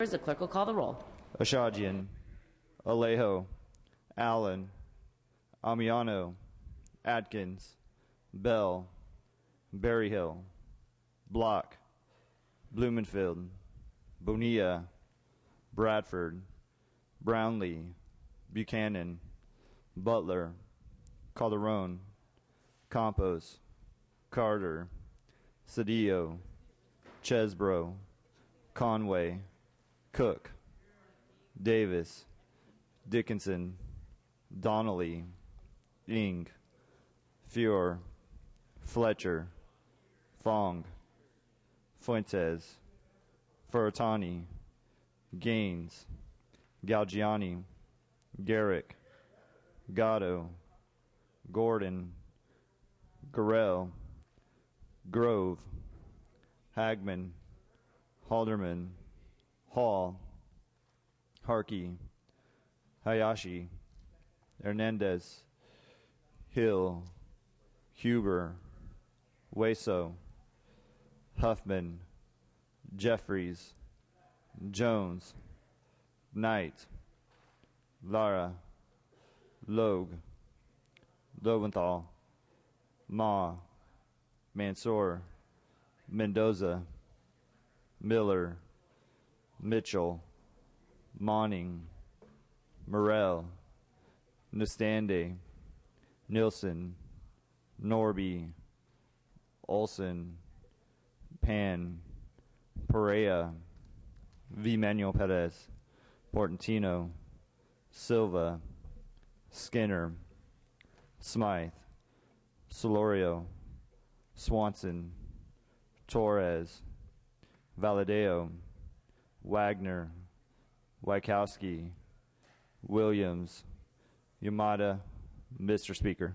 The clerk will call the roll. Ashajian, Alejo, Allen, Amiano, Atkins, Bell, Berryhill, Block, Blumenfield, Bonilla, Bradford, Brownlee, Buchanan, Butler, Calderon, Campos, Carter, Cedillo, Chesbro, Conway, Cook, Davis, Dickinson, Donnelly, Ing, Fior, Fletcher, Fong, Fuentes, Furutani, Gaines, Galgiani, Garrick, Gatto, Gordon, Gorell, Grove, Hagman, Halderman, Hall, Harkey, Hayashi, Hernandez, Hill, Huber, Weso, Huffman, Jeffries, Jones, Knight, Lara, Logue, Lowenthal, Ma, Mansour, Mendoza, Miller, Mitchell, Monning, Morel, Nestande, Nilsson, Norby, Olson, Pan, Perea, V. Manuel Perez, Portantino, Silva, Skinner, Smythe, Solorio, Swanson, Torres, Valadeo, Wagner, Wykowski, Williams, Yamada, Mr. Speaker.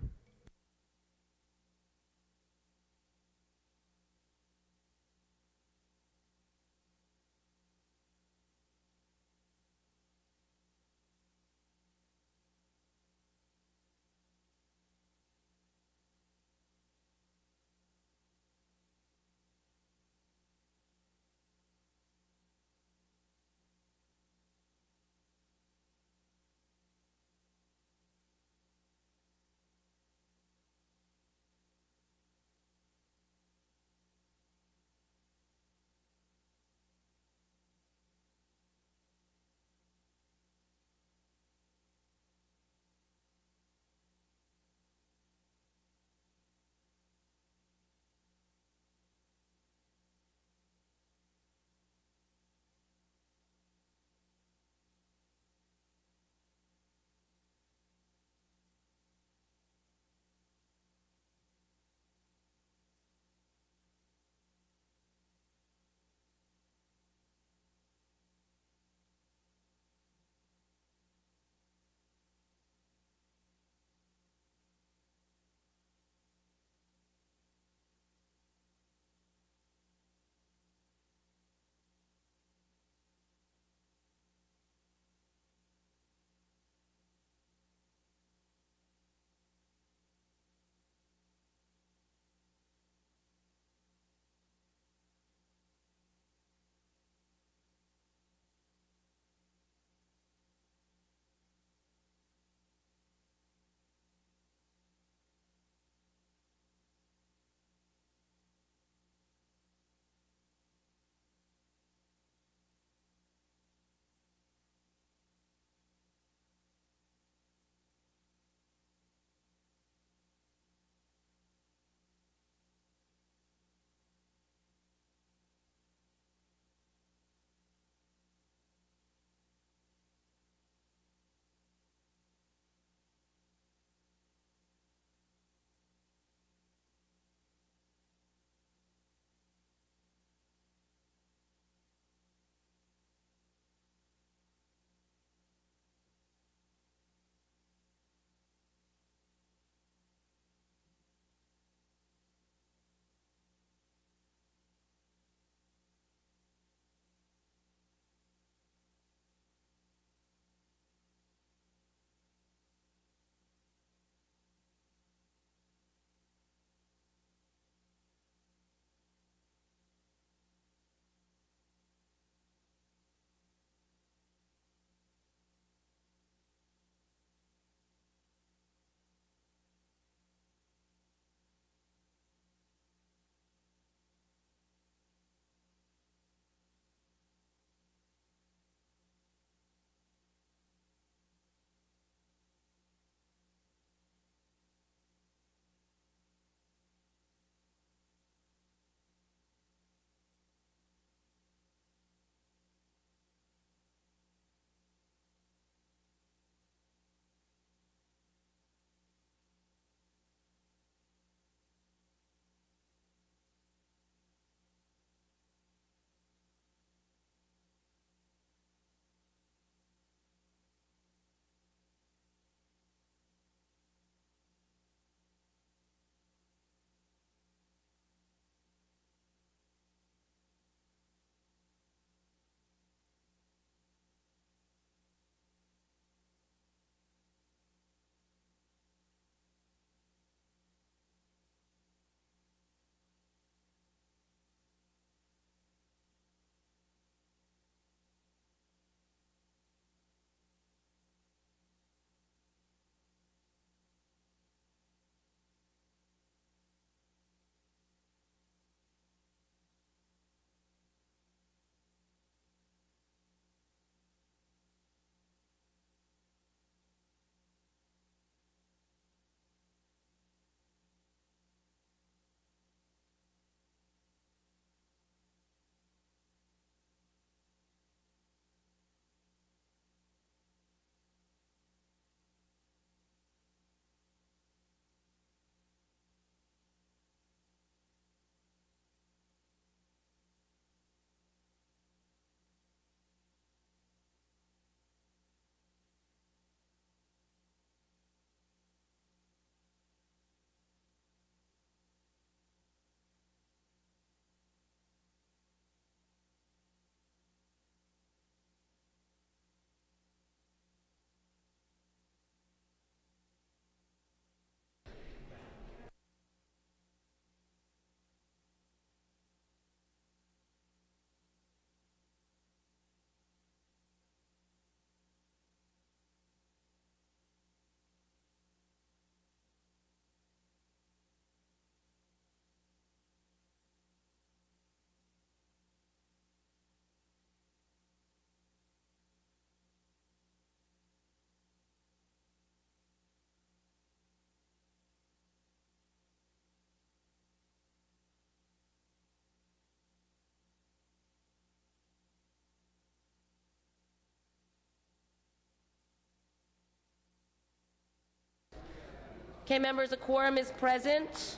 Okay, members, a quorum is present.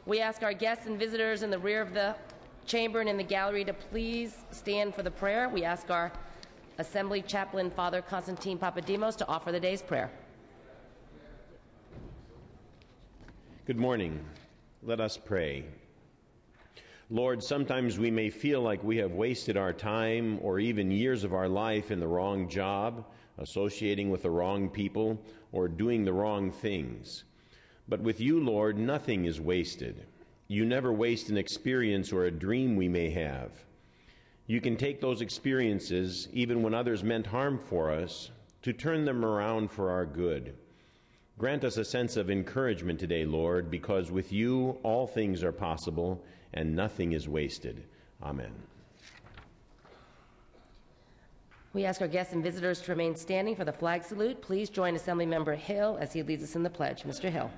We ask our guests and visitors in the rear of the chamber and in the gallery to please stand for the prayer. We ask our Assembly Chaplain, Father Constantine Papademos, to offer the day's prayer. Good morning. Let us pray. Lord, sometimes we may feel like we have wasted our time or even years of our life in the wrong job, associating with the wrong people, or doing the wrong things. But with you, Lord, nothing is wasted. You never waste an experience or a dream we may have. You can take those experiences, even when others meant harm for us, to turn them around for our good. Grant us a sense of encouragement today, Lord, because with you all things are possible and nothing is wasted. Amen. We ask our guests and visitors to remain standing for the flag salute. Please join Assemblymember Hill as he leads us in the pledge. Mr. Hill.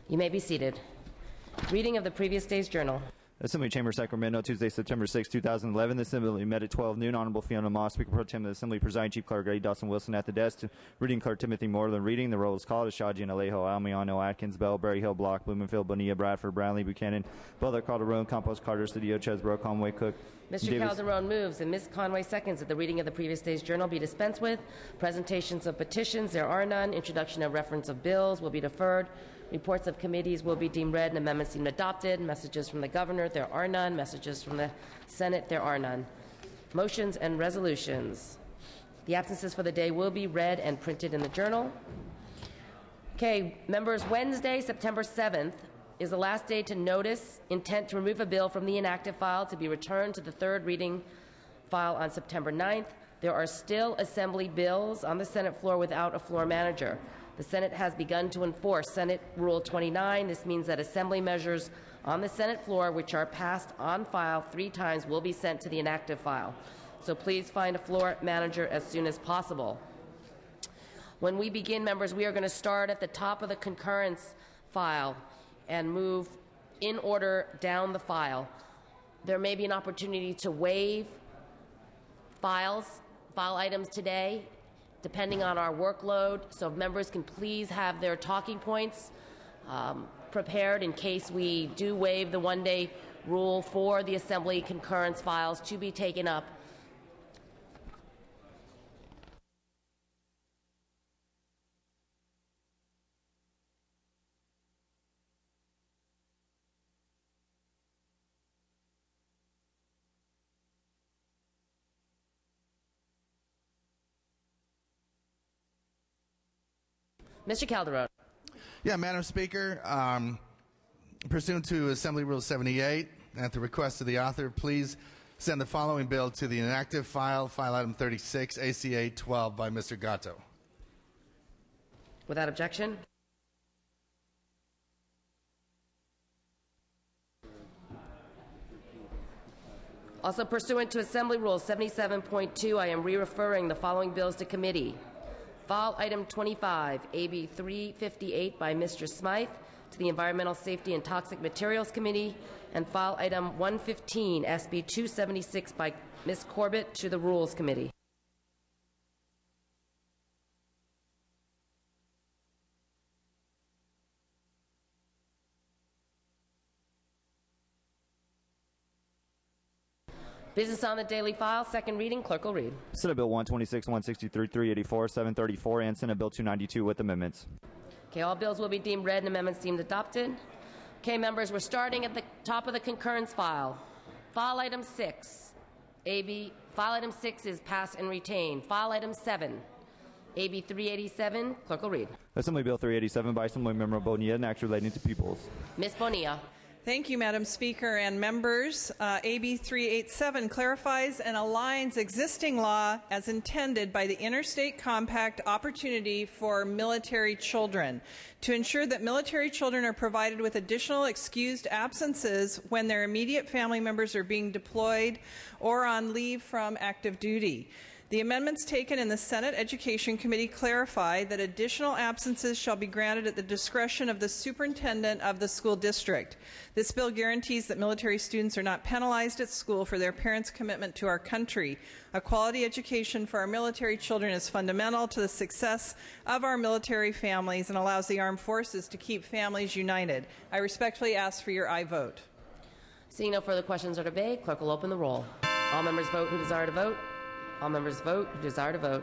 You may be seated. Reading of the previous day's journal. Assembly Chamber, Sacramento, Tuesday, September 6, 2011. The Assembly met at 12 noon. Honorable Fiona Moss, Speaker Pro Tem of the Assembly, Presiding Chief Clerk Eddie Dawson Wilson at the desk. Reading Clerk Timothy Moreland. Reading. The roll is called. Ashajian, Alejo, Almiano, Atkins, Bell, Berryhill, Block, Bloomfield, Bonilla, Bradford, Brownlee, Buchanan, Butler, Calderon, Campos, Carter, Cedillo, Chesbrough, Conway, Cook. Mr. Davis. Calderon moves and Ms. Conway seconds that the reading of the previous day's journal be dispensed with. Presentations of petitions, there are none. Introduction of reference of bills will be deferred. Reports of committees will be deemed read and amendments deemed adopted. Messages from the governor, there are none. Messages from the Senate, there are none. Motions and resolutions. The absences for the day will be read and printed in the journal. Okay, members, Wednesday, September 7th, is the last day to notice intent to remove a bill from the inactive file to be returned to the third reading file on September 9th. There are still Assembly bills on the Senate floor without a floor manager. The Senate has begun to enforce Senate Rule 29. This means that Assembly measures on the Senate floor, which are passed on file 3 times, will be sent to the inactive file. So please find a floor manager as soon as possible. When we begin, members, we are going to start at the top of the concurrence file and move in order down the file. There may be an opportunity to waive file items today, depending on our workload. So if members can please have their talking points prepared in case we do waive the one-day rule for the Assembly concurrence files to be taken up. Mr. Calderon. Yeah, Madam Speaker, pursuant to Assembly Rule 78, at the request of the author, please send the following bill to the inactive file, file item 36, ACA 12 by Mr. Gatto. Without objection. Also pursuant to Assembly Rule 77.2, I am re-referring the following bills to committee. File item 25, AB 358 by Mr. Smythe to the Environmental Safety and Toxic Materials Committee, and file item 115, SB 276 by Ms. Corbett to the Rules Committee. Business on the daily file, second reading, clerk will read. Senate Bill 126, 163, 384, 734, and Senate Bill 292 with amendments. Okay, all bills will be deemed read and amendments deemed adopted. Okay, members, we're starting at the top of the concurrence file. File item 6. File item 6 is pass and retain. File item 7. AB 387, clerk will read. Assembly Bill 387 by Assemblymember Bonilla, an act relating to pupils. Ms. Bonilla. Thank you, Madam Speaker and members. AB 387 clarifies and aligns existing law as intended by the Interstate Compact Opportunity for Military Children to ensure that military children are provided with additional excused absences when their immediate family members are being deployed or on leave from active duty. The amendments taken in the Senate Education Committee clarify that additional absences shall be granted at the discretion of the superintendent of the school district. This bill guarantees that military students are not penalized at school for their parents' commitment to our country. A quality education for our military children is fundamental to the success of our military families and allows the armed forces to keep families united. I respectfully ask for your aye vote. Seeing no further questions or debate, clerk will open the roll. All members vote who desire to vote. All members vote who desire to vote.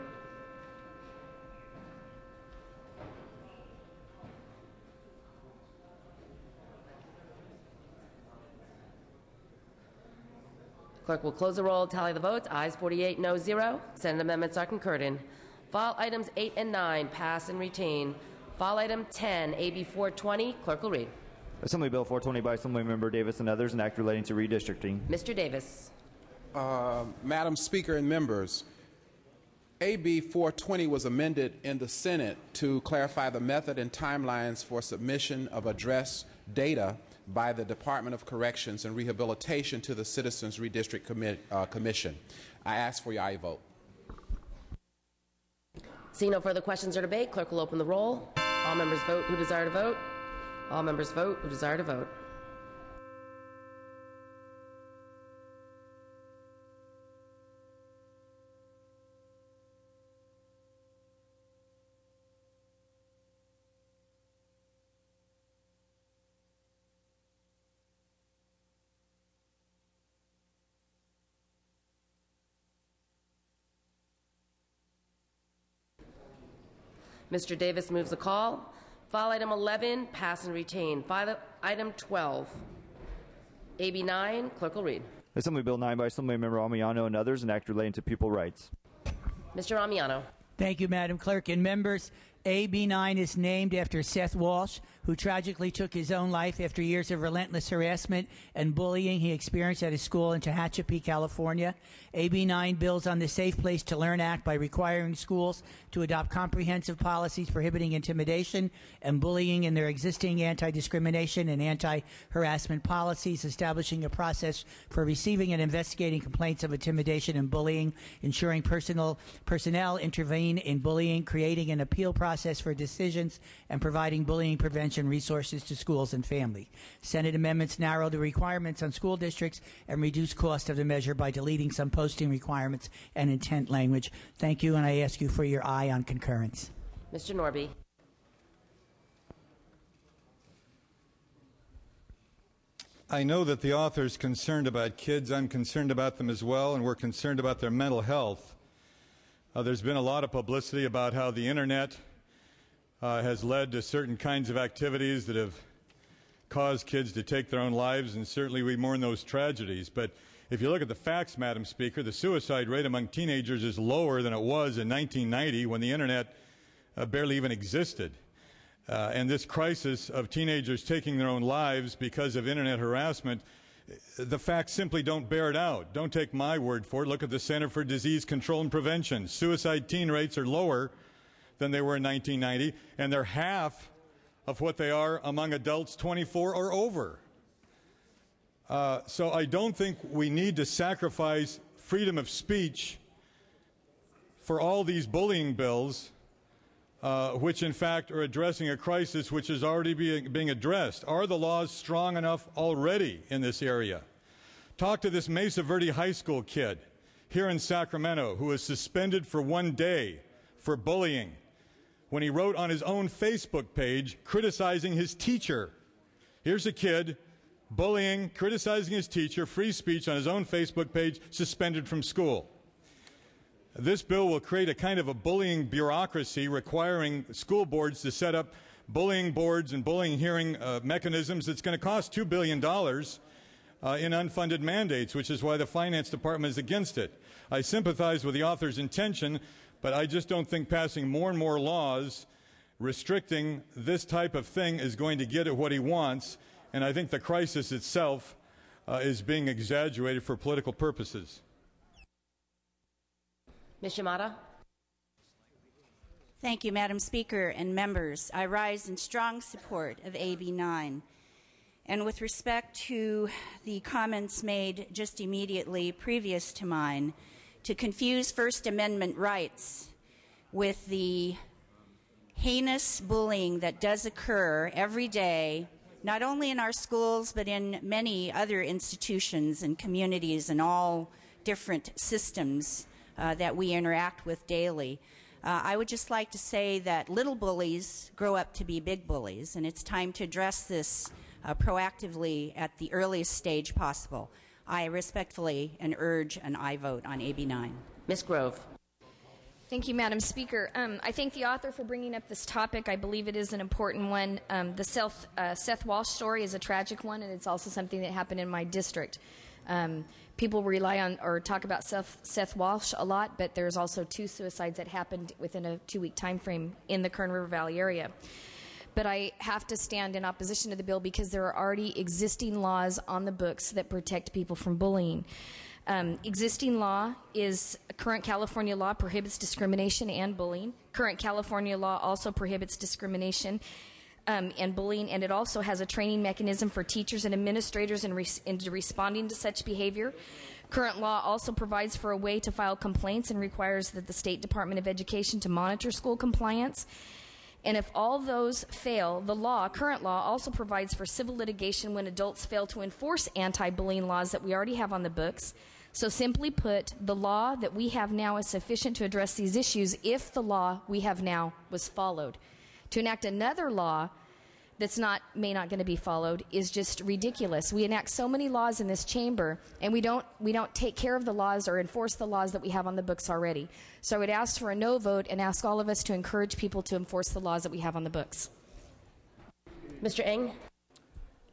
Clerk will close the roll, tally the votes. Ayes 48, no 0. Senate amendments are concurred in. File items 8 and 9 pass and retain. File item 10, AB 420. Clerk will read. Assembly Bill 420 by Assemblymember Davis and others, an act relating to redistricting. Mr. Davis. Madam Speaker and members, AB 420 was amended in the Senate to clarify the method and timelines for submission of address data by the Department of Corrections and Rehabilitation to the Citizens Redistrict Commission. I ask for your aye vote. Seeing no further questions or debate, clerk will open the roll. All members vote who desire to vote. All members vote who desire to vote. Mr. Davis moves the call. File item 11, pass and retain. File item 12, AB 9, clerk will read. Assembly Bill 9 by Assemblymember Amiano and others, an act relating to pupil rights. Mr. Amiano. Thank you, Madam Clerk. And members, AB 9 is named after Seth Walsh, who tragically took his own life after years of relentless harassment and bullying he experienced at his school in Tehachapi, California. AB 9 builds on the Safe Place to Learn Act by requiring schools to adopt comprehensive policies prohibiting intimidation and bullying in their existing anti-discrimination and anti-harassment policies, establishing a process for receiving and investigating complaints of intimidation and bullying, ensuring personnel intervene in bullying, creating an appeal process for decisions, and providing bullying prevention resources to schools and families. Senate amendments narrow the requirements on school districts and reduce cost of the measure by deleting some posting requirements and intent language. Thank you, and I ask you for your aye on concurrence. Mr. Norby. I know that the author is concerned about kids. I'm concerned about them as well, and we're concerned about their mental health. There's been a lot of publicity about how the internet has led to certain kinds of activities that have caused kids to take their own lives, and certainly we mourn those tragedies. But if you look at the facts, Madam Speaker, the suicide rate among teenagers is lower than it was in 1990 when the internet barely even existed. And this crisis of teenagers taking their own lives because of internet harassment, the facts simply don't bear it out. Don't take my word for it. Look at the Center for Disease Control and Prevention. Suicide teen rates are lower than they were in 1990, and they're half of what they are among adults 24 or over. So I don't think we need to sacrifice freedom of speech for all these bullying bills, which in fact are addressing a crisis which is already being addressed. Are the laws strong enough already in this area? Talk to this Mesa Verde High School kid here in Sacramento who was suspended for 1 day for bullying when he wrote on his own Facebook page criticizing his teacher. Here's a kid bullying, criticizing his teacher, free speech on his own Facebook page, suspended from school. This bill will create a kind of a bullying bureaucracy requiring school boards to set up bullying boards and bullying hearing mechanisms. It's going to cost $2 billion in unfunded mandates, which is why the Finance Department is against it. I sympathize with the author's intention, but I just don't think passing more and more laws restricting this type of thing is going to get at what he wants, and I think the crisis itself is being exaggerated for political purposes. Ms. Yamada. Thank you, Madam Speaker and members. I rise in strong support of AB 9. And with respect to the comments made just immediately previous to mine, to confuse First Amendment rights with the heinous bullying that does occur every day, not only in our schools, but in many other institutions and communities and all different systems that we interact with daily. I would just like to say that little bullies grow up to be big bullies, and it's time to address this proactively at the earliest stage possible. I respectfully and urge an aye vote on AB 9. Ms. Grove. Thank you, Madam Speaker. I thank the author for bringing up this topic. I believe it is an important one. The Seth Walsh story is a tragic one, and it's also something that happened in my district. People rely on or talk about Seth Walsh a lot, but there's also 2 suicides that happened within a 2-week time frame in the Kern River Valley area. But I have to stand in opposition to the bill because there are already existing laws on the books that protect people from bullying. Existing law is current California law prohibits discrimination and bullying. Current California law also prohibits discrimination and bullying, and it also has a training mechanism for teachers and administrators in responding to such behavior. Current law also provides for a way to file complaints and requires that the State Department of Education to monitor school compliance. And if all those fail, current law also provides for civil litigation when adults fail to enforce anti-bullying laws that we already have on the books. So simply put, the law that we have now is sufficient to address these issues if the law we have now was followed. To enact another law that's may not going to be followed is just ridiculous. We enact so many laws in this chamber, and we don't take care of the laws or enforce the laws that we have on the books already. So I would ask for a no vote and ask all of us to encourage people to enforce the laws that we have on the books. Mr. Eng?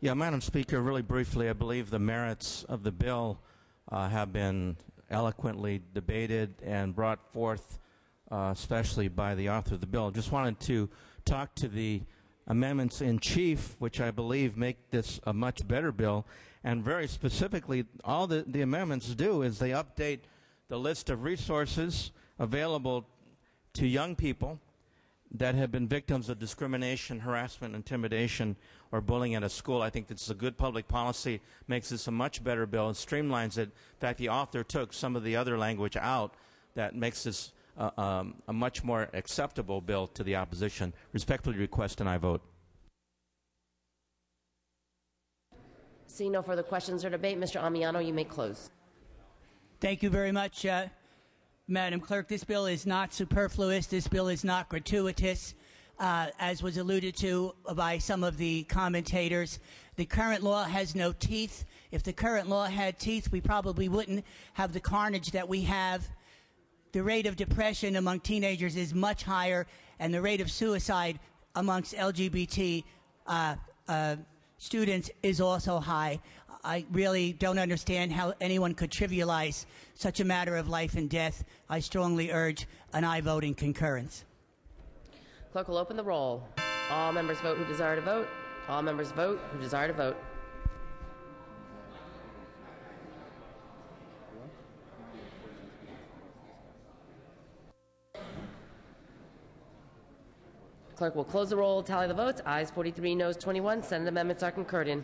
Yeah, Madam Speaker, really briefly, I believe the merits of the bill have been eloquently debated and brought forth, especially by the author of the bill. Just wanted to talk to the amendments in chief, which I believe make this a much better bill. And very specifically, all the amendments do is they update the list of resources available to young people that have been victims of discrimination, harassment, intimidation, or bullying at a school. I think this is a good public policy, makes this a much better bill, and streamlines it. In fact, the author took some of the other language out that makes this a much more acceptable bill to the opposition. Respectfully request an aye vote. Seeing no further questions or debate, Mr. Amiano, you may close. Thank you very much, Madam Clerk. This bill is not superfluous. This bill is not gratuitous. As was alluded to by some of the commentators, the current law has no teeth. If the current law had teeth, we probably wouldn't have the carnage that we have. The rate of depression among teenagers is much higher, and the rate of suicide amongst LGBT students is also high. I really don't understand how anyone could trivialize such a matter of life and death. I strongly urge an aye vote in concurrence. Clerk will open the roll. All members vote who desire to vote. All members vote who desire to vote. Clerk will close the roll, tally the votes. Ayes 43, noes 21. Senate amendments are concurred in.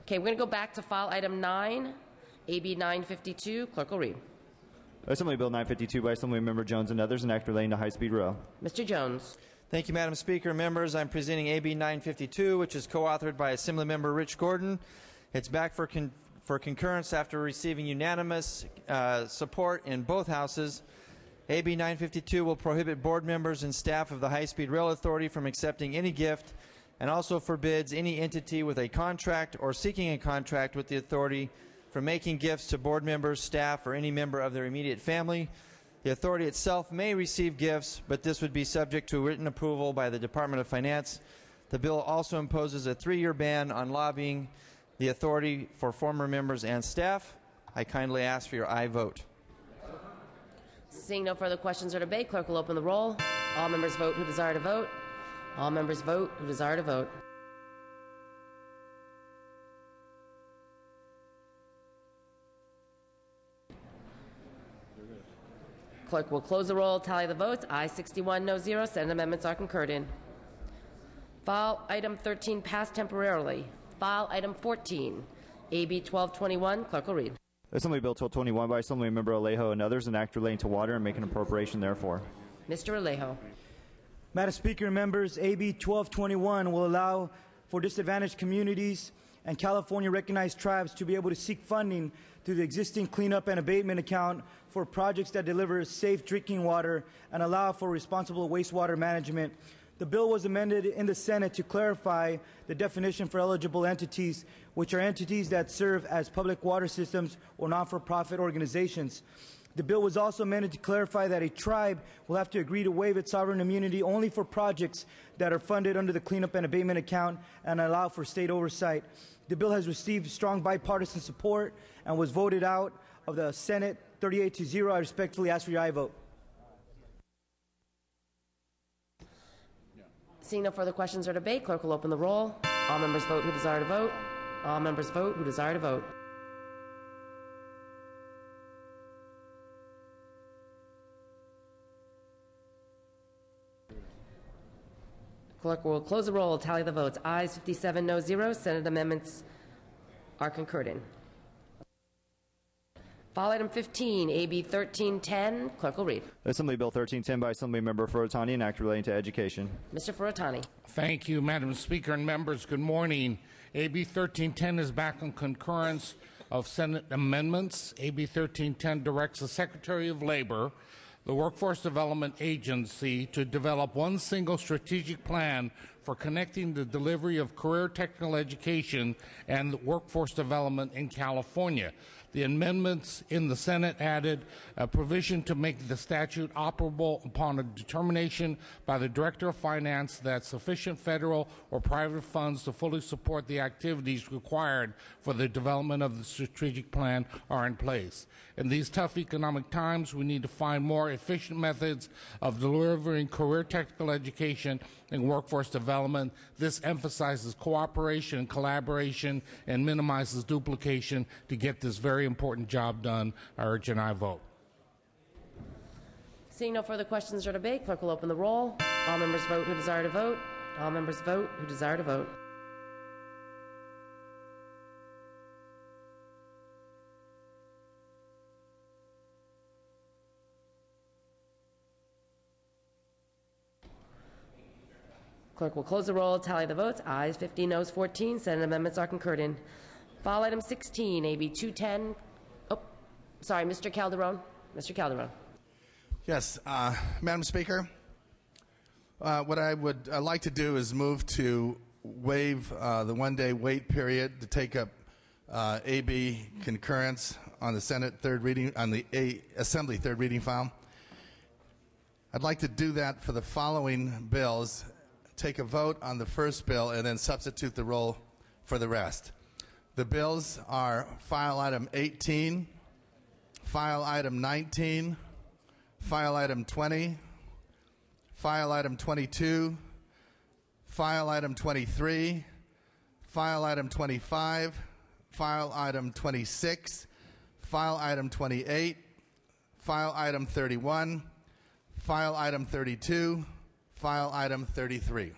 Okay, we're going to go back to file item 9, AB 952. Clerk will read. Assembly Bill 952 by Assemblymember Jones and others, an act relating to high-speed rail. Mr. Jones. Thank you, Madam Speaker. Members, I'm presenting AB 952, which is co-authored by Assemblymember Rich Gordon. It's back for concurrence after receiving unanimous support in both houses. AB 952 will prohibit board members and staff of the High-Speed Rail Authority from accepting any gift, and also forbids any entity with a contract or seeking a contract with the authority from making gifts to board members, staff, or any member of their immediate family. The authority itself may receive gifts, but this would be subject to written approval by the Department of Finance. The bill also imposes a 3-year ban on lobbying the authority for former members and staff. I kindly ask for your aye vote. Seeing no further questions or debate, clerk will open the roll. All members vote who desire to vote. All members vote who desire to vote. Clerk will close the roll, tally the votes. Ayes 61, no 0. Senate amendments are concurred in. File item 13 passed temporarily. File item 14, AB 1221. Clerk will read. Assembly Bill 1221 by Assemblymember Alejo and others, an act relating to water and make an appropriation therefore. Mr. Alejo. Madam Speaker and members, AB 1221 will allow for disadvantaged communities and California recognized tribes to be able to seek funding through the existing cleanup and abatement account for projects that deliver safe drinking water and allow for responsible wastewater management. The bill was amended in the Senate to clarify the definition for eligible entities, which are entities that serve as public water systems or non-for-profit organizations. The bill was also amended to clarify that a tribe will have to agree to waive its sovereign immunity only for projects that are funded under the cleanup and abatement account and allow for state oversight. The bill has received strong bipartisan support and was voted out of the Senate 38-0. I respectfully ask for your aye vote. Seeing no further questions or debate, clerk will open the roll. All members vote who desire to vote. All members vote who desire to vote. Clerk will close the roll, tally the votes. Ayes 57, no 0. Senate amendments are concurred in. File item 15, AB 1310. Clerk will read. Assembly Bill 1310 by Assemblymember Furutani, an act relating to education. Mr. Furutani. Thank you, Madam Speaker and members. Good morning. AB 1310 is back on concurrence of Senate amendments. AB 1310 directs the Secretary of Labor, the Workforce Development Agency, to develop one single strategic plan for connecting the delivery of career technical education and workforce development in California. The amendments in the Senate added a provision to make the statute operable upon a determination by the Director of Finance that sufficient federal or private funds to fully support the activities required for the development of the strategic plan are in place. In these tough economic times, we need to find more efficient methods of delivering career technical education and workforce development. This emphasizes cooperation and collaboration and minimizes duplication to get this very important job done. I urge an aye vote. Seeing no further questions or debate, clerk will open the roll. All members vote who desire to vote. All members vote who desire to vote. Clerk will close the roll, tally the votes. Ayes 15, noes 14. Senate amendments are concurred in. File item 16, AB 210. Oh, sorry, Mr. Calderon. Mr. Calderon. Yes, Madam Speaker, what I would like to do is move to waive the one-day wait period to take up AB concurrence on the Senate third reading, on the Assembly third reading file. I'd like to do that for the following bills. Take a vote on the first bill and then substitute the roll for the rest. The bills are file item 18, file item 19, file item 20, file item 22, file item 23, file item 25, file item 26, file item 28, file item 31, file item 32, file item 33.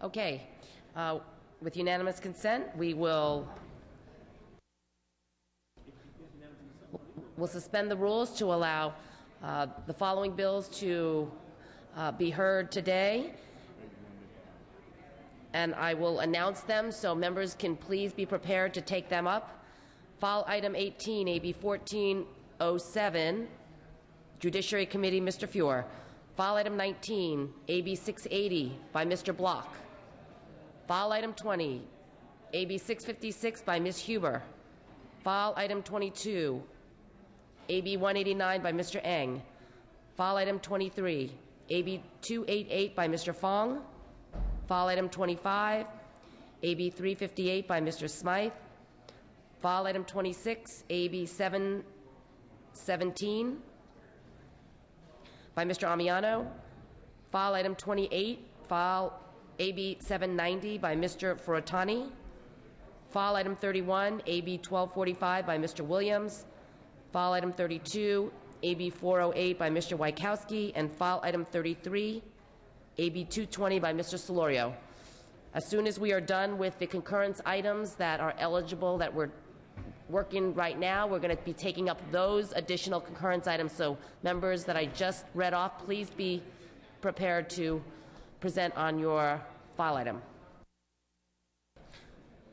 Okay. With unanimous consent, we'll suspend the rules to allow the following bills to be heard today. And I will announce them so members can please be prepared to take them up. File item 18, AB 1407, Judiciary Committee, Mr. Fuhr. File item 19, AB 680 by Mr. Block. File item 20, AB 656 by Ms. Huber. File item 22, AB 189 by Mr. Eng. File item 23, AB 288 by Mr. Fong. File item 25, AB 358 by Mr. Smythe. File item 26, AB 717 by Mr. Amiano. File item 28, file AB 790 by Mr. Furutani. File item 31, AB 1245 by Mr. Williams. File item 32, AB 408 by Mr. Wajkowski, and file item 33, AB 220 by Mr. Solorio. As soon as we are done with the concurrence items that are eligible, that we're working right now, we're going to be taking up those additional concurrence items. So members that I just read off, please be prepared to present on your file item.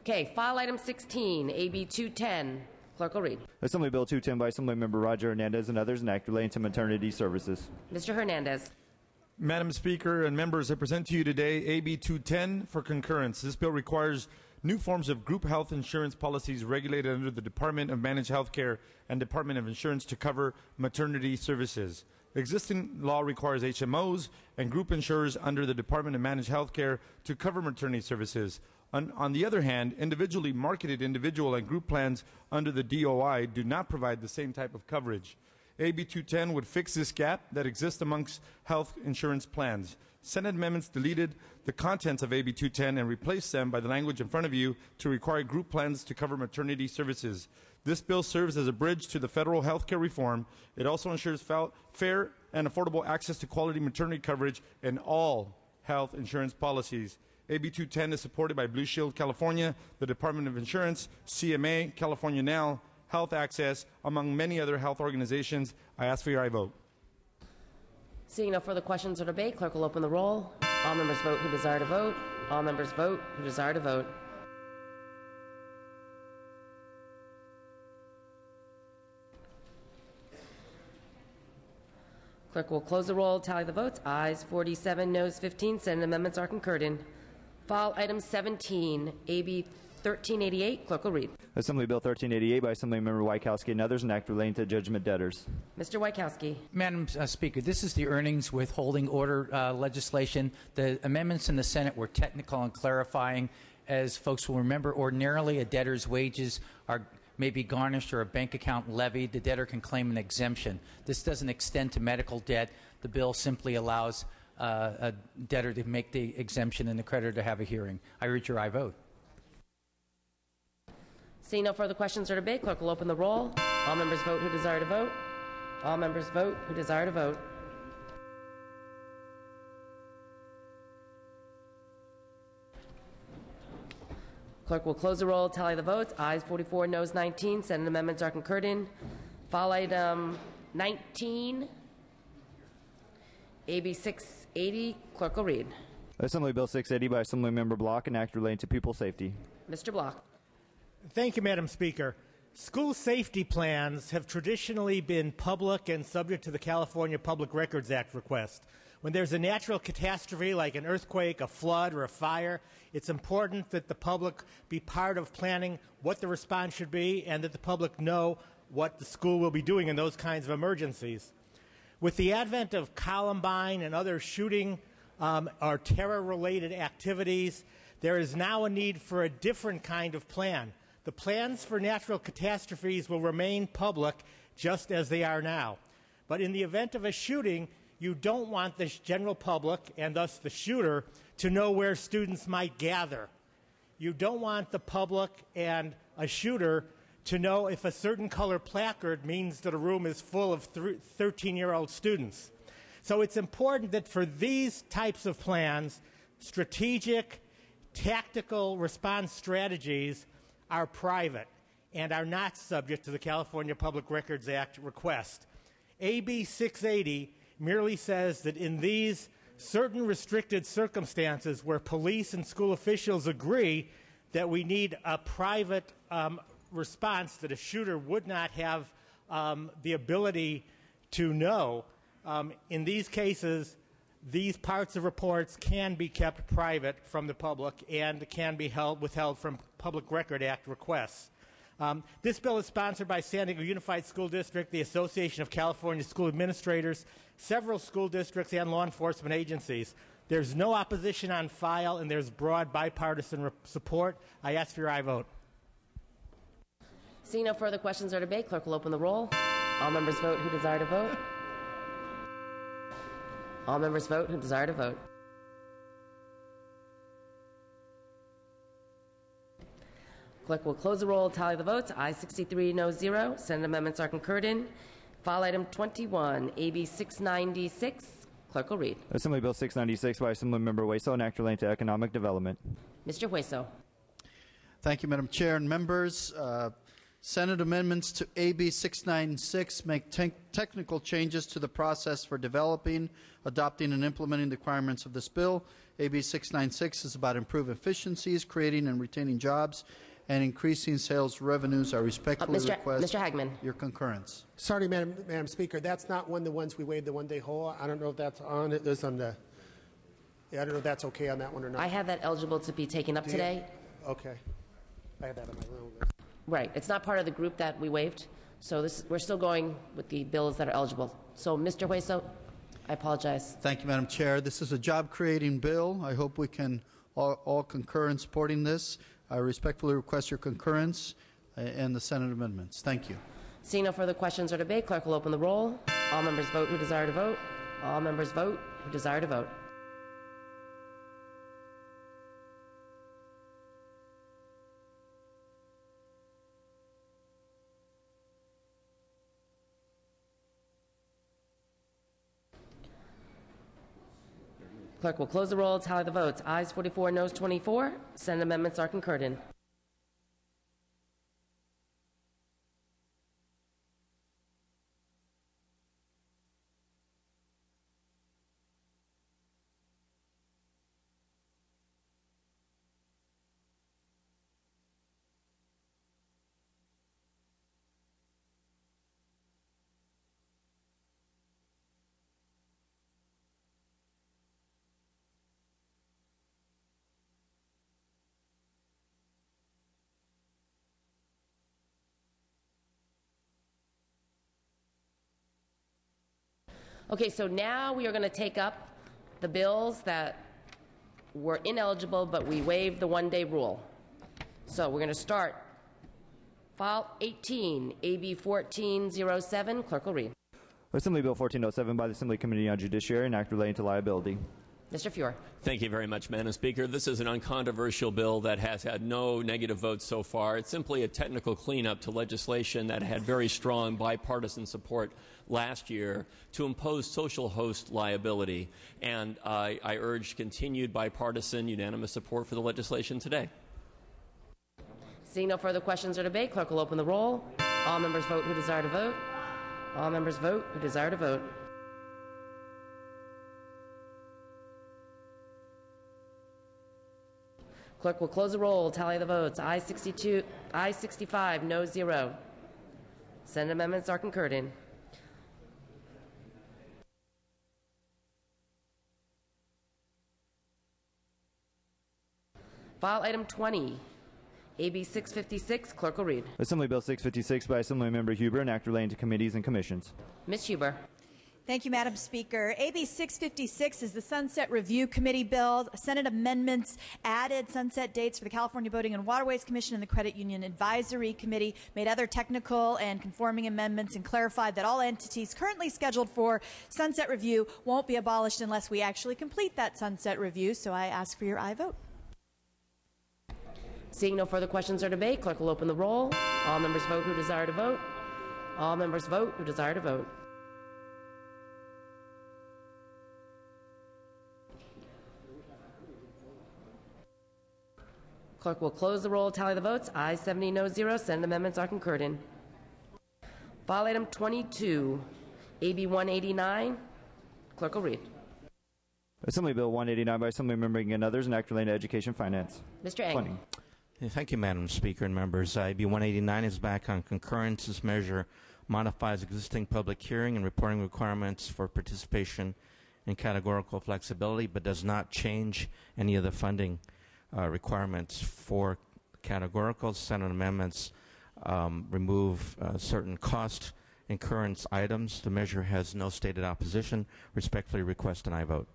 Okay, file item 16, AB 210. Clerk will read. Assembly Bill 210 by Assemblymember Roger Hernandez and others, an act relating to maternity services. Mr. Hernandez. Madam Speaker and members, I present to you today AB 210 for concurrence. This bill requires new forms of group health insurance policies regulated under the Department of Managed Health Care and Department of Insurance to cover maternity services. Existing law requires HMOs and group insurers under the Department of Managed Health Care to cover maternity services. On the other hand, individually marketed individual and group plans under the DOI do not provide the same type of coverage. AB 210 would fix this gap that exists amongst health insurance plans. Senate amendments deleted the contents of AB 210 and replaced them by the language in front of you to require group plans to cover maternity services. This bill serves as a bridge to the federal health care reform. It also ensures fair and affordable access to quality maternity coverage in all health insurance policies. AB 210 is supported by Blue Shield California, the Department of Insurance, CMA, California Now, Health Access, among many other health organizations. I ask for your aye vote. Seeing no further questions or debate, clerk will open the roll. All members vote who desire to vote. All members vote who desire to vote. Clerk will close the roll, tally the votes. Ayes 47, noes 15. Senate amendments are concurred in. File item 17, AB 1388. Clerk will read. Assembly Bill 1388 by Assemblymember Wajkowski and others, an act relating to judgment debtors. Mr. Wajkowski. Madam Speaker, this is the earnings withholding order legislation. The amendments in the Senate were technical and clarifying. As folks will remember, ordinarily a debtor's wages may be garnished or a bank account levied. The debtor can claim an exemption. This doesn't extend to medical debt. The bill simply allows a debtor to make the exemption and the creditor to have a hearing. I urge your aye vote. Seeing no further questions or debate, clerk will open the roll. All members vote who desire to vote. All members vote who desire to vote. Clerk will close the roll, tally the votes. Ayes 44, noes 19. Senate amendments are concurred in. File item 19, AB 680. Clerk will read. Assembly Bill 680 by Assemblymember Block, an act relating to pupil safety. Mr. Block. Thank you, Madam Speaker. School safety plans have traditionally been public and subject to the California Public Records Act request. When there's a natural catastrophe like an earthquake, a flood, or a fire, it's important that the public be part of planning what the response should be and that the public know what the school will be doing in those kinds of emergencies. With the advent of Columbine and other shooting or terror-related activities, there is now a need for a different kind of plan. The plans for natural catastrophes will remain public just as they are now. But in the event of a shooting, you don't want the general public, and thus the shooter, to know where students might gather. You don't want the public and a shooter to know if a certain color placard means that a room is full of 13-year-old students. So it's important that for these types of plans, strategic, tactical response strategies are private and are not subject to the California Public Records Act request. AB 680 merely says that in these certain restricted circumstances where police and school officials agree that we need a private response that a shooter would not have the ability to know, in these cases, these parts of reports can be kept private from the public and can be withheld from Public Record Act requests. This bill is sponsored by San Diego Unified School District, the Association of California School Administrators, several school districts, and law enforcement agencies. There's no opposition on file, and there's broad bipartisan support. I ask for your aye vote. Seeing no further questions or debate, clerk will open the roll. All members vote who desire to vote. All members vote who desire to vote. Clerk will close the roll, tally the votes. Ayes 63, no 0. Senate amendments are concurred in. File item 21, AB 696. Clerk will read. Assembly Bill 696 by Assemblymember Hueso, an act relating to economic development. Mr. Hueso. Thank you, Madam Chair and members. Senate amendments to AB 696 make technical changes to the process for developing, adopting, and implementing the requirements of this bill. AB 696 is about improving efficiencies, creating and retaining jobs, and increasing sales revenues. I respectfully request Mr. Hagman. your concurrence. Sorry, Madam Speaker, that's not one of the ones we waived the one-day hold. I don't know if that's on it. It's on the. Yeah, I don't know if that's okay on that one or not. I have that eligible to be taken up today. Okay, I have that on my little list. Right. It's not part of the group that we waived, so we're still going with the bills that are eligible. So, Mr. Hueso, I apologize. Thank you, Madam Chair. This is a job-creating bill. I hope we can all concur in supporting this. I respectfully request your concurrence and the Senate amendments. Thank you. Seeing no further questions or debate, clerk will open the roll. All members vote who desire to vote. All members vote who desire to vote. Clerk will close the roll, tally the votes. Ayes 44, noes 24. Senate amendments are concurred in. Okay, so now we are going to take up the bills that were ineligible, but we waived the one-day rule. So we're going to start. File 18, AB 1407. Clerk will read. Assembly Bill 1407 by the Assembly Committee on Judiciary, an act relating to liability. Mr. Fuhr. Thank you very much, Madam Speaker. This is an uncontroversial bill that has had no negative votes so far. It's simply a technical cleanup to legislation that had very strong bipartisan support last year to impose social host liability. And I urge continued bipartisan, unanimous support for the legislation today. Seeing no further questions or debate, clerk will open the roll. All members vote who desire to vote. All members vote who desire to vote. Clerk will close the roll, tally the votes. Ayes 62, ayes 65, no 0. Senate amendments are concurred in. File item 20, AB 656. Clerk will read. Assembly Bill 656 by Assemblymember Huber, an act relating to committees and commissions. Ms. Huber. Thank you, Madam Speaker. AB 656 is the Sunset Review Committee bill. Senate amendments added sunset dates for the California Boating and Waterways Commission and the Credit Union Advisory Committee, made other technical and conforming amendments, and clarified that all entities currently scheduled for sunset review won't be abolished unless we actually complete that sunset review. So I ask for your aye vote. Seeing no further questions or debate, clerk will open the roll. All members vote who desire to vote. All members vote who desire to vote. Clerk will close the roll, tally the votes. Ayes 70, no 0. Senate amendments are concurred in. File item 22, AB 189. Clerk will read. Assembly Bill 189 by Assemblymember Ng and others, an act relating to education finance. Mr. Eng. Thank you, Madam Speaker and members. AB 189 is back on concurrence. This measure modifies existing public hearing and reporting requirements for participation in categorical flexibility, but does not change any of the funding requirements for categoricals. Senate amendments remove certain cost incurrence items. The measure has no stated opposition. Respectfully request an aye vote.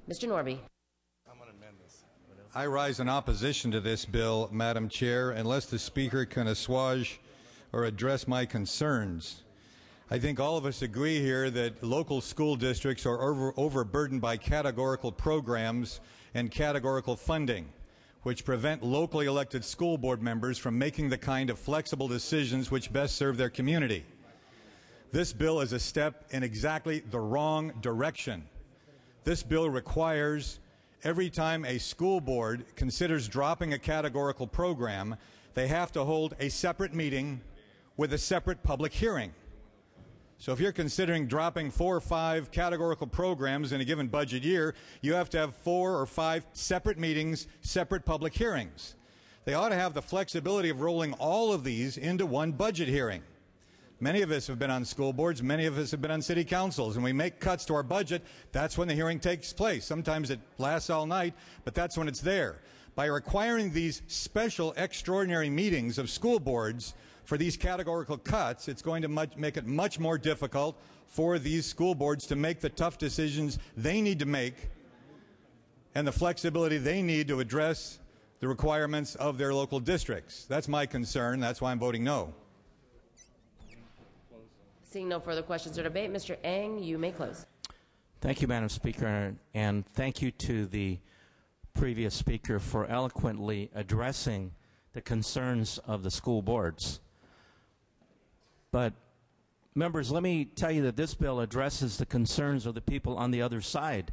Mr. Norby. I rise in opposition to this bill, Madam Chair, unless the Speaker can assuage or address my concerns. I think all of us agree here that local school districts are overburdened by categorical programs and categorical funding, which prevent locally elected school board members from making the kind of flexible decisions which best serve their community. This bill is a step in exactly the wrong direction. This bill requires every time a school board considers dropping a categorical program, they have to hold a separate meeting with a separate public hearing. So if you're considering dropping 4 or 5 categorical programs in a given budget year, you have to have 4 or 5 separate meetings, separate public hearings. They ought to have the flexibility of rolling all of these into one budget hearing. Many of us have been on school boards, many of us have been on city councils, and we make cuts to our budget, that's when the hearing takes place. Sometimes it lasts all night, but that's when it's there. By requiring these special extraordinary meetings of school boards for these categorical cuts, it's going to make it much more difficult for these school boards to make the tough decisions they need to make and the flexibility they need to address the requirements of their local districts. That's my concern. That's why I'm voting no. Seeing no further questions or debate, Mr. Eng, you may close. Thank you, Madam Speaker, and thank you to the previous speaker for eloquently addressing the concerns of the school boards. But, members, let me tell you that this bill addresses the concerns of the people on the other side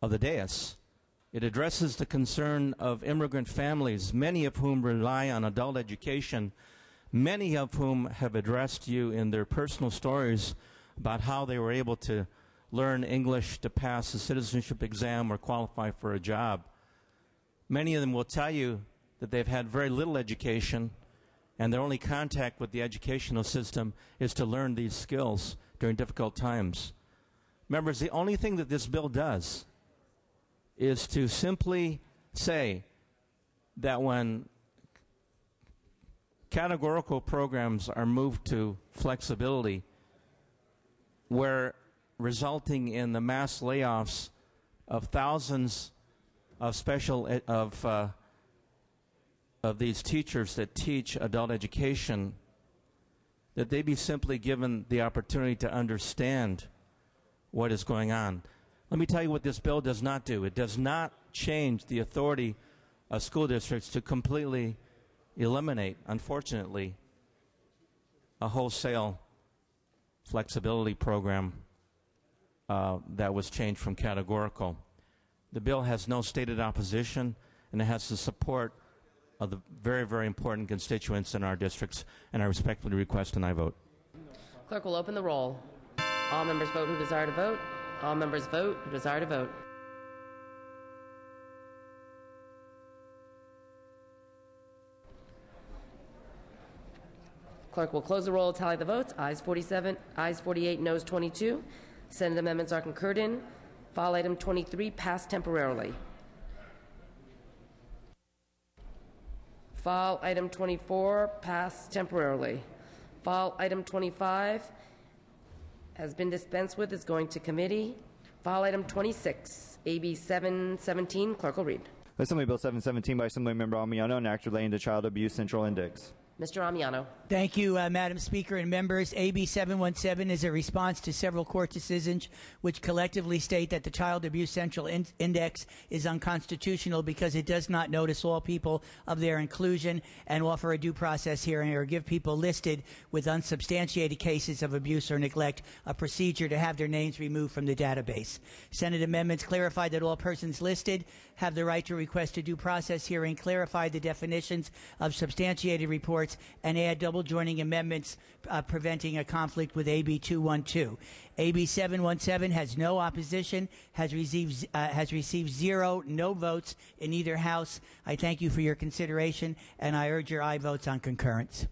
of the dais. It addresses the concern of immigrant families, many of whom rely on adult education, many of whom have addressed you in their personal stories about how they were able to learn English to pass a citizenship exam or qualify for a job. Many of them will tell you that they've had very little education and their only contact with the educational system is to learn these skills during difficult times. Members, the only thing that this bill does is to simply say that when categorical programs are moved to flexibility, where resulting in the mass layoffs of thousands of of these teachers that teach adult education, that they be simply given the opportunity to understand what is going on. Let me tell you what this bill does not do. It does not change the authority of school districts to completely eliminate, unfortunately, a wholesale flexibility program that was changed from categorical. The bill has no stated opposition, and it has the support of the very, very important constituents in our districts, and I respectfully request an aye vote. Clerk will open the roll. All members vote who desire to vote. All members vote who desire to vote. Clerk will close the roll, tally the votes. Ayes 47, ayes 48, noes 22. Senate amendments are concurred in. File item 23 passed temporarily. File item 24 passed temporarily. File item 25 has been dispensed with, is going to committee. File item 26, AB 717, clerk will read. Assembly Bill 717 by Assemblymember Amiano, an act relating to Child Abuse Central Index. Mr. Amiano. Thank you, Madam Speaker and members. AB 717 is a response to several court decisions which collectively state that the Child Abuse Central Index is unconstitutional because it does not notice all people of their inclusion and offer a due process hearing or give people listed with unsubstantiated cases of abuse or neglect a procedure to have their names removed from the database. Senate amendments clarify that all persons listed have the right to request a due process hearing, clarify the definitions of substantiated reports, and add double joining amendments preventing a conflict with AB 212. AB 717 has no opposition, has received 0 no votes in either house. I thank you for your consideration, and I urge your aye votes on concurrence.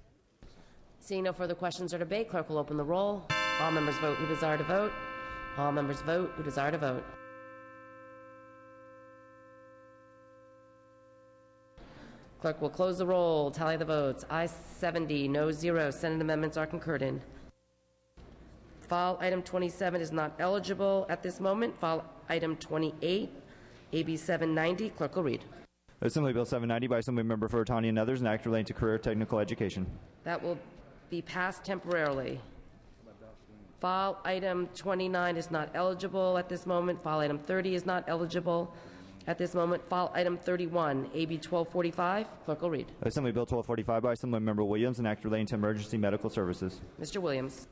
Seeing no further questions or debate, clerk will open the roll. All members vote who desire to vote. All members vote who desire to vote. Clerk will close the roll, tally the votes. Ayes 70, no 0. Senate amendments are concurred in. File item 27 is not eligible at this moment. File item 28, AB 790. Clerk will read. Assembly Bill 790 by Assemblymember Furutani and others, an act relating to career technical education. That will be passed temporarily. File item 29 is not eligible at this moment. File item 30 is not eligible. At this moment, file item 31, AB 1245. Clerk will read. Assembly Bill 1245 by Assemblymember Williams, an act relating to emergency medical services. Mr. Williams.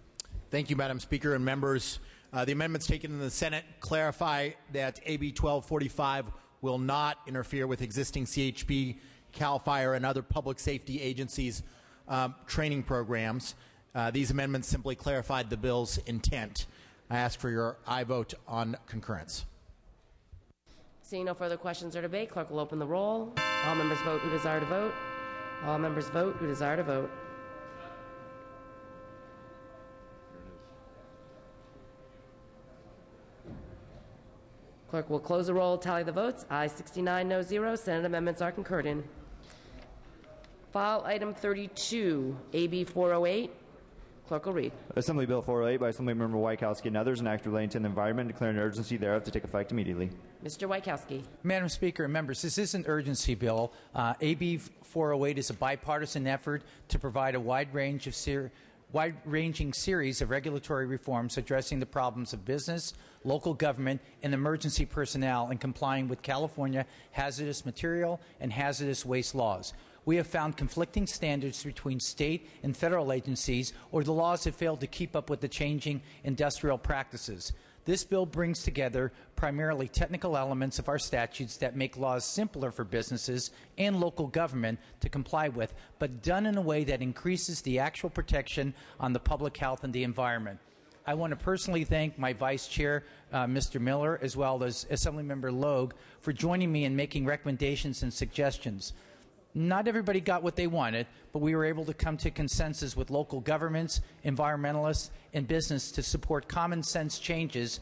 Thank you, Madam Speaker and members. The amendments taken in the Senate clarify that AB 1245 will not interfere with existing CHP, CAL FIRE, and other public safety agencies' training programs. These amendments simply clarified the bill's intent. I ask for your aye vote on concurrence. Seeing no further questions or debate, clerk will open the roll. All members vote who desire to vote. All members vote who desire to vote. Clerk will close the roll, tally the votes. Aye 69, no 0. Senate amendments are concurred in. File item 32, AB 408. Clerk will read. Assembly Bill 408 by Assemblymember Wykowski and others, an act relating to the environment, declaring an urgency thereof to take effect immediately. Mr. Wykowski. Madam Speaker and members, this is an urgency bill. AB 408 is a bipartisan effort to provide a wide-ranging series of regulatory reforms addressing the problems of business, local government, and emergency personnel in complying with California hazardous material and hazardous waste laws. We have found conflicting standards between state and federal agencies, or the laws have failed to keep up with the changing industrial practices. This bill brings together primarily technical elements of our statutes that make laws simpler for businesses and local government to comply with, but done in a way that increases the actual protection on the public health and the environment. I want to personally thank my Vice Chair, Mr. Miller, as well as Assemblymember Logue, for joining me in making recommendations and suggestions. Not everybody got what they wanted, but we were able to come to consensus with local governments, environmentalists, and business to support common sense changes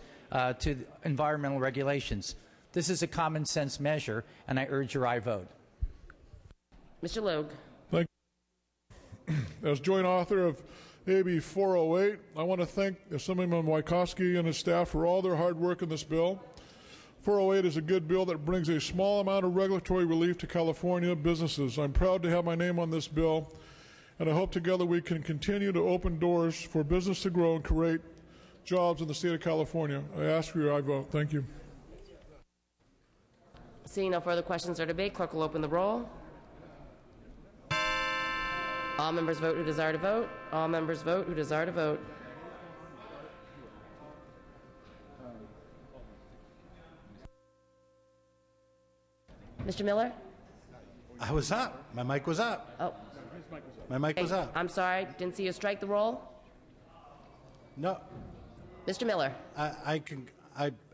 to environmental regulations. This is a common sense measure, and I urge your aye vote. Mr. Logue. Thank you. As joint author of AB 408, I want to thank Assemblyman Wykowski and his staff for all their hard work in this bill. 408 is a good bill that brings a small amount of regulatory relief to California businesses. I'm proud to have my name on this bill, and I hope together we can continue to open doors for business to grow and create jobs in the state of California. I ask for your aye vote. Thank you. Seeing no further questions or debate, clerk will open the roll. All members vote who desire to vote. All members vote who desire to vote. Mr. Miller? I was up. My mic was up. Oh. My mic was up. I'm sorry. Didn't see you strike the roll. No. Mr. Miller. I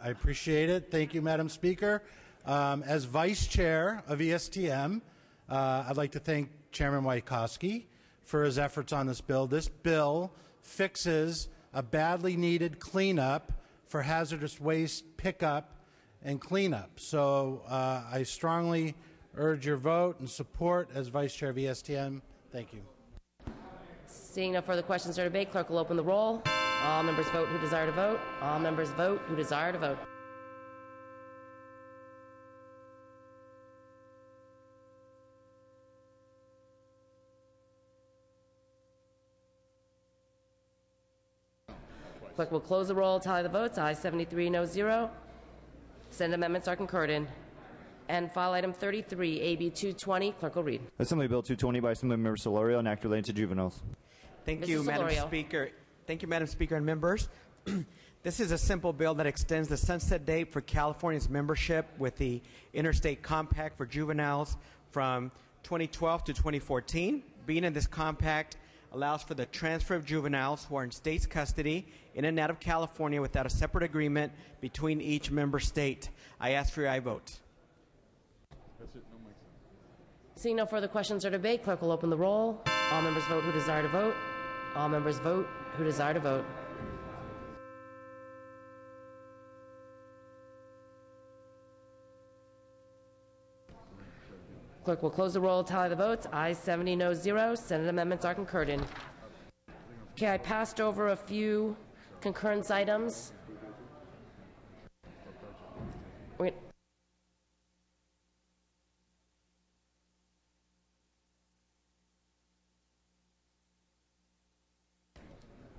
appreciate it. Thank you, Madam Speaker. As Vice Chair of ESTM, I'd like to thank Chairman Wykowski for his efforts on this bill. This bill fixes a badly needed cleanup for hazardous waste pickup and cleanup. So I strongly urge your vote and support as Vice Chair of ESTM. Thank you. Seeing no further questions or debate, clerk will open the roll. All members vote who desire to vote. All members vote who desire to vote. Clerk will close the roll, tally the votes. Aye 73, no 0. Senate amendments are concurred in. And file item 33, AB 220. Clerk will read. Assembly Bill 220 by Assemblymember Solorio, an act relating to juveniles. Thank Mr. you, Madam Solorio. Speaker. Thank you, Madam Speaker and members. This is a simple bill that extends the sunset date for California's membership with the Interstate Compact for Juveniles from 2012 to 2014. Being in this compact allows for the transfer of juveniles who are in state's custody in and out of California without a separate agreement between each member state. I ask for your aye vote. Seeing no further questions or debate, clerk will open the roll. All members vote who desire to vote. All members vote who desire to vote. Clerk will close the roll, tally the votes. Ayes 70, no 0. Senate amendments are concurred in. Okay, I passed over a few concurrence items.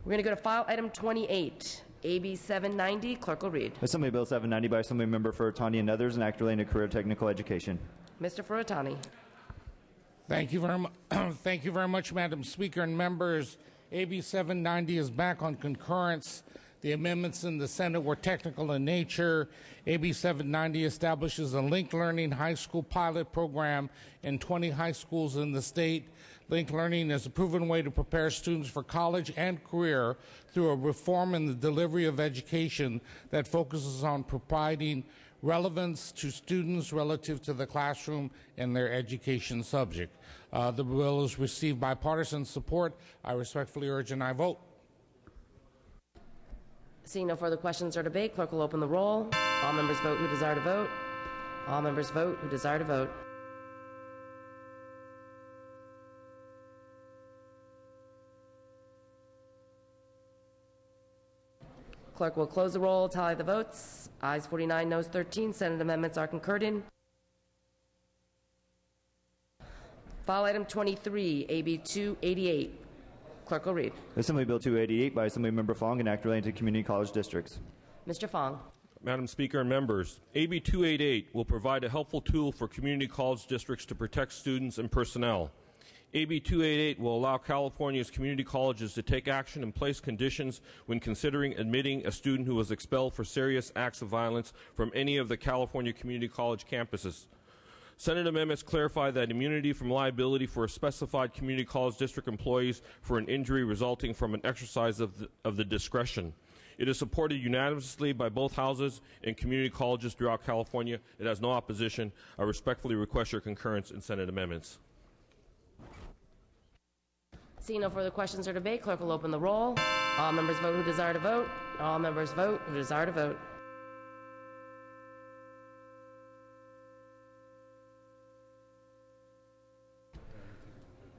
We're going to go to file item 28, AB 790. Clerk will read. Assembly Bill 790 by Assemblymember Furutani and others, an act relating to career technical education. Mr. Furutani. Thank you very much. Thank you very much, Madam Speaker and members. AB 790 is back on concurrence. The amendments in the Senate were technical in nature. AB 790 establishes a linked learning high school pilot program in 20 high schools in the state. Linked learning is a proven way to prepare students for college and career through a reform in the delivery of education that focuses on providing relevance to students relative to the classroom and their education subject. The bill has received bipartisan support. I respectfully urge an aye vote. Seeing no further questions or debate, clerk will open the roll. All members vote who desire to vote. All members vote who desire to vote. Clerk will close the roll, tally the votes. Ayes 49, noes 13. Senate amendments are concurred in. File item 23, AB 288. Clerk will read. Assembly Bill 288 by Assemblymember Fong, an act relating to community college districts. Mr. Fong. Madam Speaker and members, AB 288 will provide a helpful tool for community college districts to protect students and personnel. AB 288 will allow California's community colleges to take action and place conditions when considering admitting a student who was expelled for serious acts of violence from any of the California community college campuses. Senate amendments clarify that immunity from liability for specified community college district employees for an injury resulting from an exercise of the discretion. It is supported unanimously by both houses and community colleges throughout California. It has no opposition. I respectfully request your concurrence in Senate amendments. Seeing no further questions or debate, clerk will open the roll. All members vote who desire to vote. All members vote who desire to vote.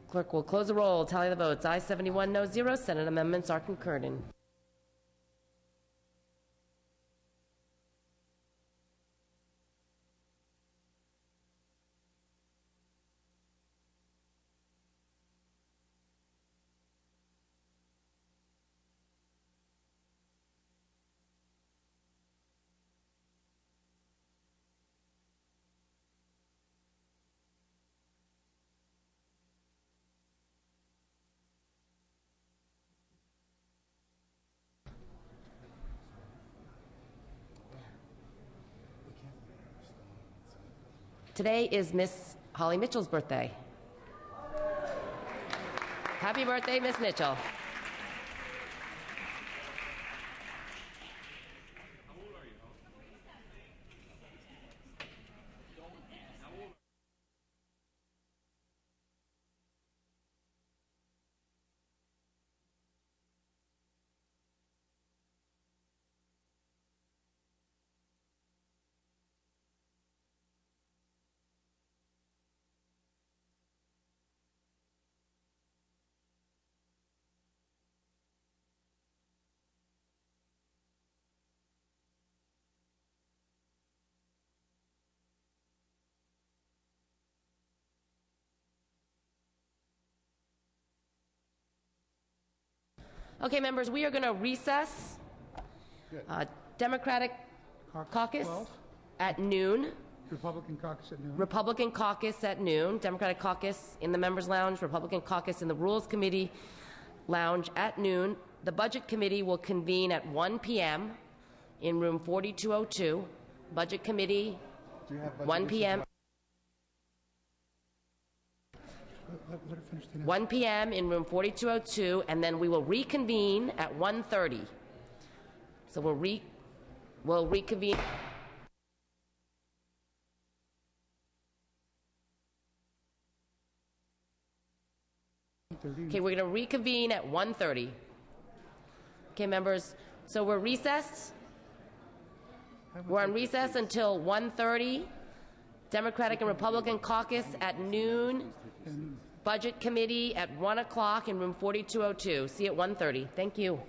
Clerk will close the roll, tally the votes. Ayes 71, no 0. Senate amendments are concurred in. Today is Miss Holly Mitchell's birthday. Happy birthday, Miss Mitchell. Okay, members, we are going to recess. Democratic caucus at noon. Republican caucus at noon. Republican caucus at noon. Democratic caucus in the members' lounge. Republican caucus in the Rules Committee lounge at noon. The Budget Committee will convene at 1 p.m. in room 4202. Budget Committee, 1 p.m. 1 p.m. in room 4202, and then we will reconvene at 1:30. So we'll reconvene. Okay, we're going to reconvene at 1:30. Okay, members, so we're recessed. We're on recess until 1:30. Democratic and Republican caucus at noon. Budget Committee at 1 o'clock in room 4202. See you at 1:30. Thank you.